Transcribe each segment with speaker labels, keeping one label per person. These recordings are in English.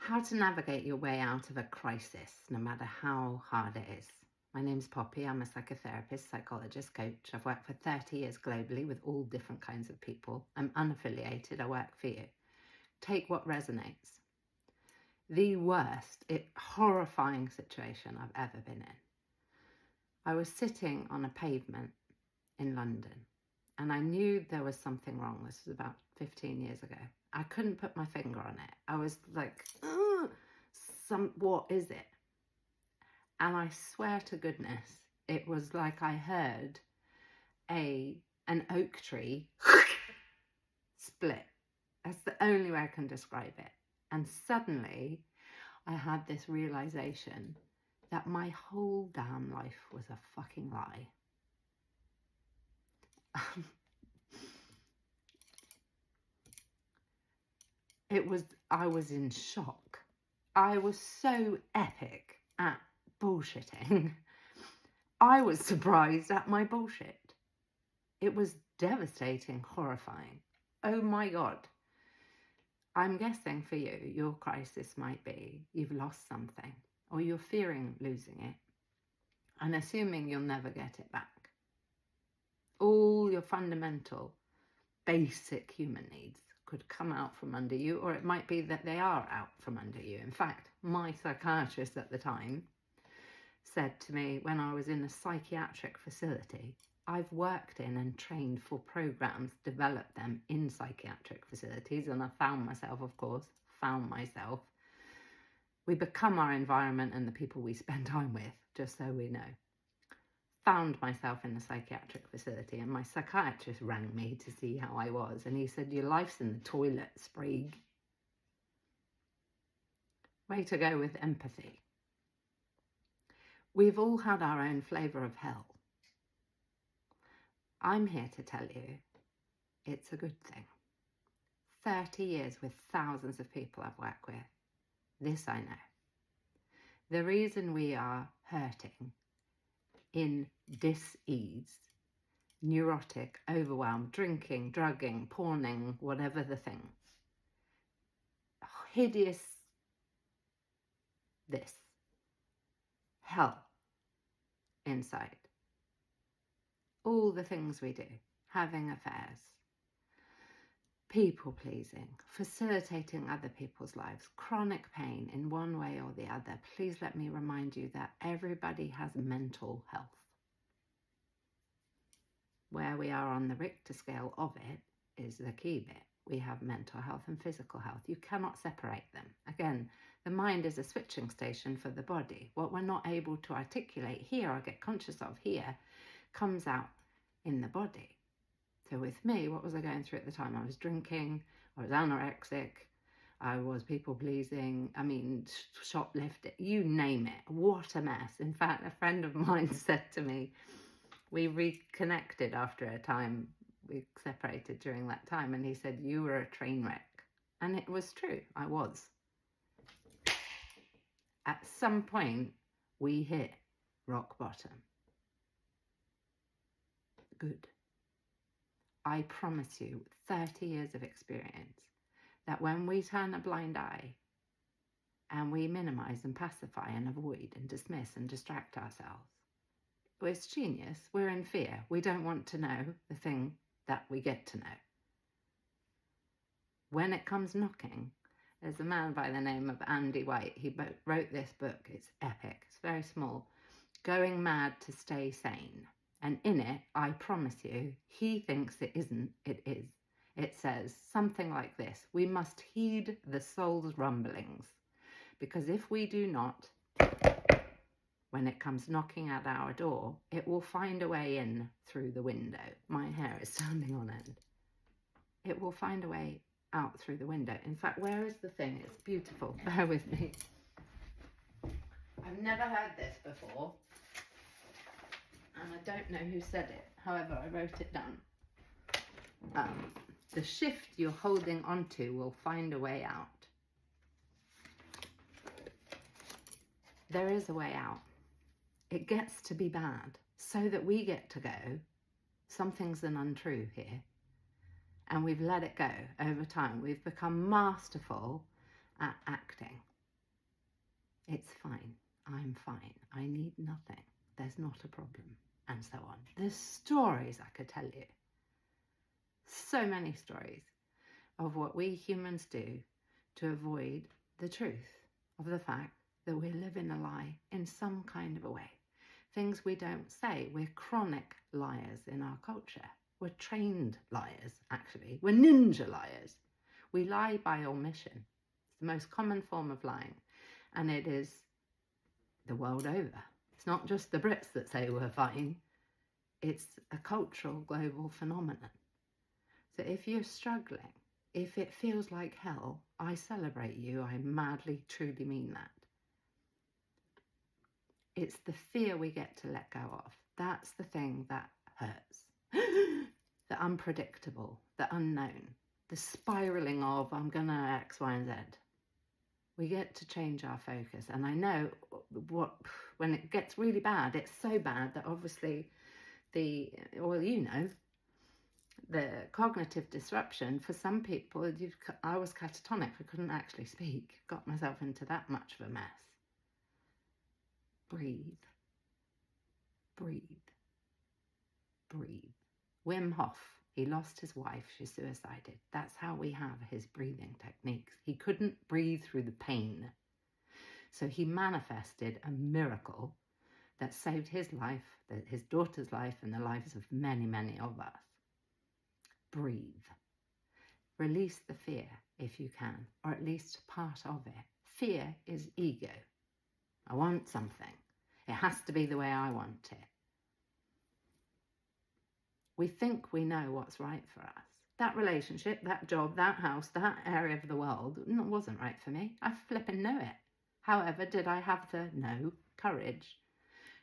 Speaker 1: How to navigate your way out of a crisis, no matter how hard it is. My name's Poppy. I'm a psychotherapist, psychologist, coach. I've worked for 30 years globally with all different kinds of people. I'm unaffiliated. I work for you. Take what resonates. The worst, horrifying situation I've ever been in. I was sitting on a pavement in London and I knew there was something wrong. This was about 15 years ago. I couldn't put my finger on it. I was like, what is it? And I swear to goodness, it was like I heard an oak tree split. That's the only way I can describe it. And suddenly I had this realization that my whole damn life was a fucking lie. I was in shock. I was so epic at bullshitting. I was surprised at my bullshit. It was devastating, horrifying. Oh my God. I'm guessing for you, your crisis might be you've lost something or you're fearing losing it and assuming you'll never get it back. All your fundamental, basic human needs could come out from under you, or it might be that they are out from under you. In fact, my psychiatrist at the time said to me when I was in a psychiatric facility, I've worked in and trained for programs, developed them in psychiatric facilities, and I found myself, we become our environment and the people we spend time with, just so we know. Found myself in a psychiatric facility and my psychiatrist rang me to see how I was, and he said, your life's in the toilet, Sprague. Way to go with empathy. We've all had our own flavour of hell. I'm here to tell you it's a good thing. 30 years with thousands of people I've worked with. This I know. The reason we are hurting, in dis-ease, neurotic, overwhelmed, drinking, drugging, porning, whatever the thing, hideous, this, hell inside. All the things we do, having affairs, people pleasing, facilitating other people's lives, chronic pain in one way or the other. Please let me remind you that everybody has mental health. Where we are on the Richter scale of it is the key bit. We have mental health and physical health. You cannot separate them. Again, the mind is a switching station for the body. What we're not able to articulate here or get conscious of here comes out in the body. So with me, what was I going through at the time? I was drinking, I was anorexic, I was people-pleasing, shoplifting, you name it. What a mess. In fact, a friend of mine said to me, we reconnected after a time, we separated during that time, and he said, you were a train wreck. And it was true, I was. At some point, we hit rock bottom. Good. I promise you, 30 years of experience, that when we turn a blind eye and we minimize and pacify and avoid and dismiss and distract ourselves, it's genius. We're in fear. We don't want to know the thing that we get to know. When it comes knocking, there's a man by the name of Andy White. He wrote this book. It's epic. It's very small. Going Mad to Stay Sane. And in it, I promise you, he thinks it isn't, it is. It says something like this: we must heed the soul's rumblings, because if we do not, when it comes knocking at our door, it will find a way in through the window. My hair is standing on end. It will find a way out through the window. In fact, where is the thing? It's beautiful. Bear with me. I've never heard this before. And I don't know who said it. However, I wrote it down. The shift you're holding onto will find a way out. There is a way out. It gets to be bad so that we get to go, something's an untrue here. And we've let it go over time. We've become masterful at acting. not a problem, and so on. There's stories I could tell you. So many stories of what we humans do to avoid the truth of the fact that we're living a lie in some kind of a way. Things we don't say. We're chronic liars in our culture. We're trained liars, actually. We're ninja liars. We lie by omission. It's the most common form of lying, and it is the world over. It's not just the Brits that say we're fine. It's a cultural, global phenomenon. So if you're struggling, if it feels like hell, I celebrate you. I madly, truly mean that. It's the fear we get to let go of. That's the thing that hurts. The unpredictable, the unknown, the spiraling of I'm gonna X, Y, and Z. We get to change our focus. And I know when it gets really bad, it's so bad that obviously the cognitive disruption for some people, I was catatonic. I couldn't actually speak. Got myself into that much of a mess. Breathe. Breathe. Breathe. Wim Hof, he lost his wife. She suicided. That's how we have his breathing techniques. He couldn't breathe through the pain. So he manifested a miracle that saved his life, his daughter's life, and the lives of many, many of us. Breathe. Release the fear if you can, or at least part of it. Fear is ego. I want something. It has to be the way I want it. We think we know what's right for us. That relationship, that job, that house, that area of the world wasn't right for me. I flipping know it. However, did I have the courage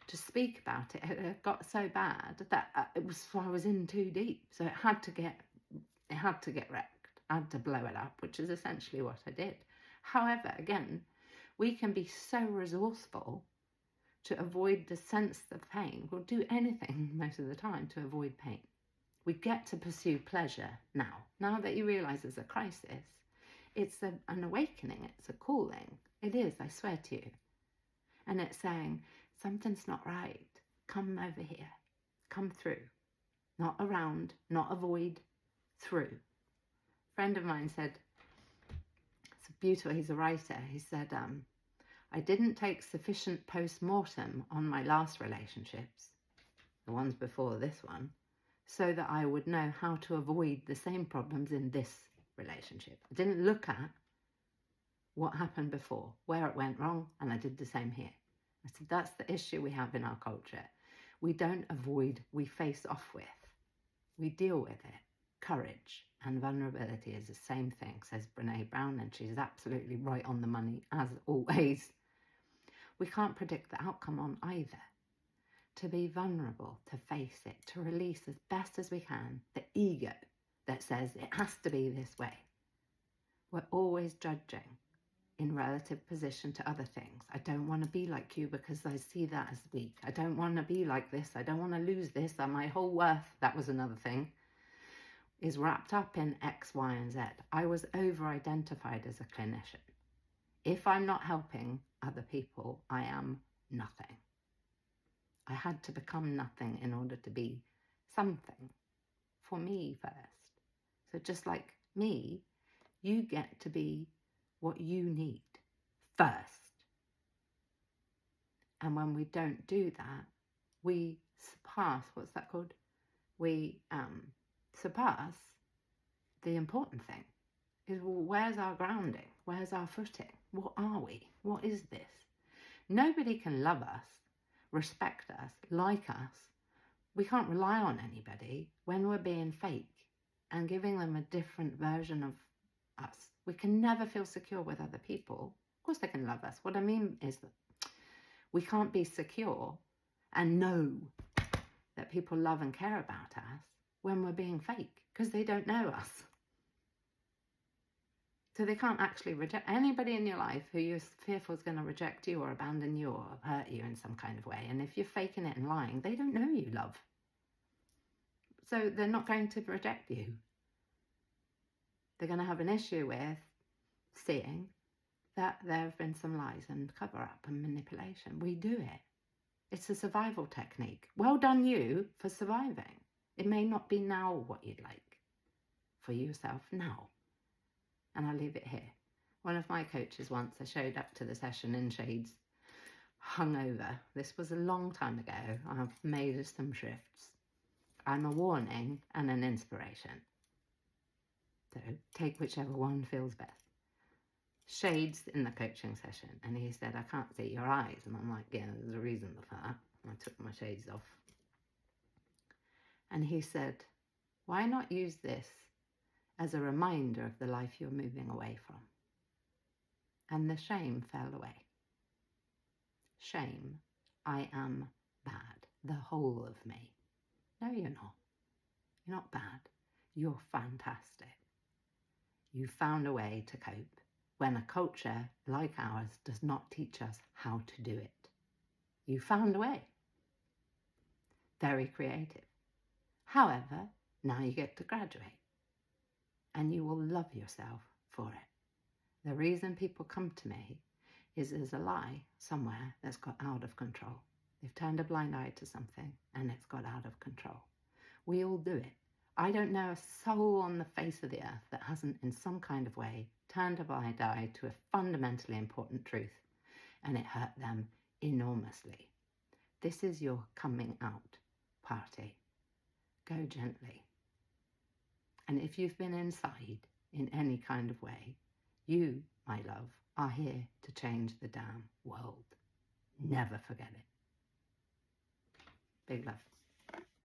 Speaker 1: to speak about it? It got so bad that I was in too deep. So it had to get wrecked. I had to blow it up, which is essentially what I did. However, again, we can be so resourceful to avoid the sense of pain. We'll do anything most of the time to avoid pain. We get to pursue pleasure now. Now that you realise there's a crisis, it's an awakening, it's a calling. It is, I swear to you. And it's saying, something's not right. Come over here. Come through. Not around, not avoid, through. A friend of mine said, it's beautiful, he's a writer, he said, I didn't take sufficient post-mortem on my last relationships, the ones before this one, so that I would know how to avoid the same problems in this relationship. I didn't look at what happened before, where it went wrong, and I did the same here. I said, that's the issue we have in our culture. We don't avoid, we face off with. We deal with it. Courage and vulnerability is the same thing, says Brene Brown, and she's absolutely right on the money, as always. We can't predict the outcome on either. To be vulnerable, to face it, to release as best as we can the ego that says it has to be this way. We're always judging in relative position to other things. I don't want to be like you because I see that as weak. I don't want to be like this. I don't want to lose this. And my whole worth, that was another thing, is wrapped up in X, Y, and Z. I was over-identified as a clinician. If I'm not helping other people, I am nothing. I had to become nothing in order to be something for me first. So just like me, you get to be what you need first. And when we don't do that, we surpass, what's that called? We surpass the important thing. Is, well, where's our grounding? Where's our footing? What are we? What is this? Nobody can love us, respect us, like us. We can't rely on anybody when we're being fake and giving them a different version of us. We can never feel secure with other people. Of course they can love us. What I mean is that we can't be secure and know that people love and care about us when we're being fake, because they don't know us. So they can't actually reject anybody in your life who you're fearful is going to reject you or abandon you or hurt you in some kind of way. And if you're faking it and lying, they don't know you, love. So they're not going to reject you. They're going to have an issue with seeing that there have been some lies and cover-up and manipulation. We do it. It's a survival technique. Well done you for surviving. It may not be now what you'd like for yourself now. And I'll leave it here. One of my coaches once, I showed up to the session in shades, hungover. This was a long time ago. I've made some shifts. I'm a warning and an inspiration. So take whichever one feels best. Shades in the coaching session, and he said, I can't see your eyes. And I'm like, yeah, there's a reason for that. And I took my shades off. And he said, why not use this as a reminder of the life you're moving away from? And the shame fell away. Shame, I am bad, the whole of me. No, you're not. You're not bad. You're fantastic. You found a way to cope when a culture like ours does not teach us how to do it. You found a way. Very creative. However, now you get to graduate and you will love yourself for it. The reason people come to me is there's a lie somewhere that's got out of control. They've turned a blind eye to something and it's got out of control. We all do it. I don't know a soul on the face of the earth that hasn't in some kind of way turned a blind eye to a fundamentally important truth, and it hurt them enormously. This is your coming out party. Go gently. And if you've been inside in any kind of way, you, my love, are here to change the damn world. Never forget it. Big love.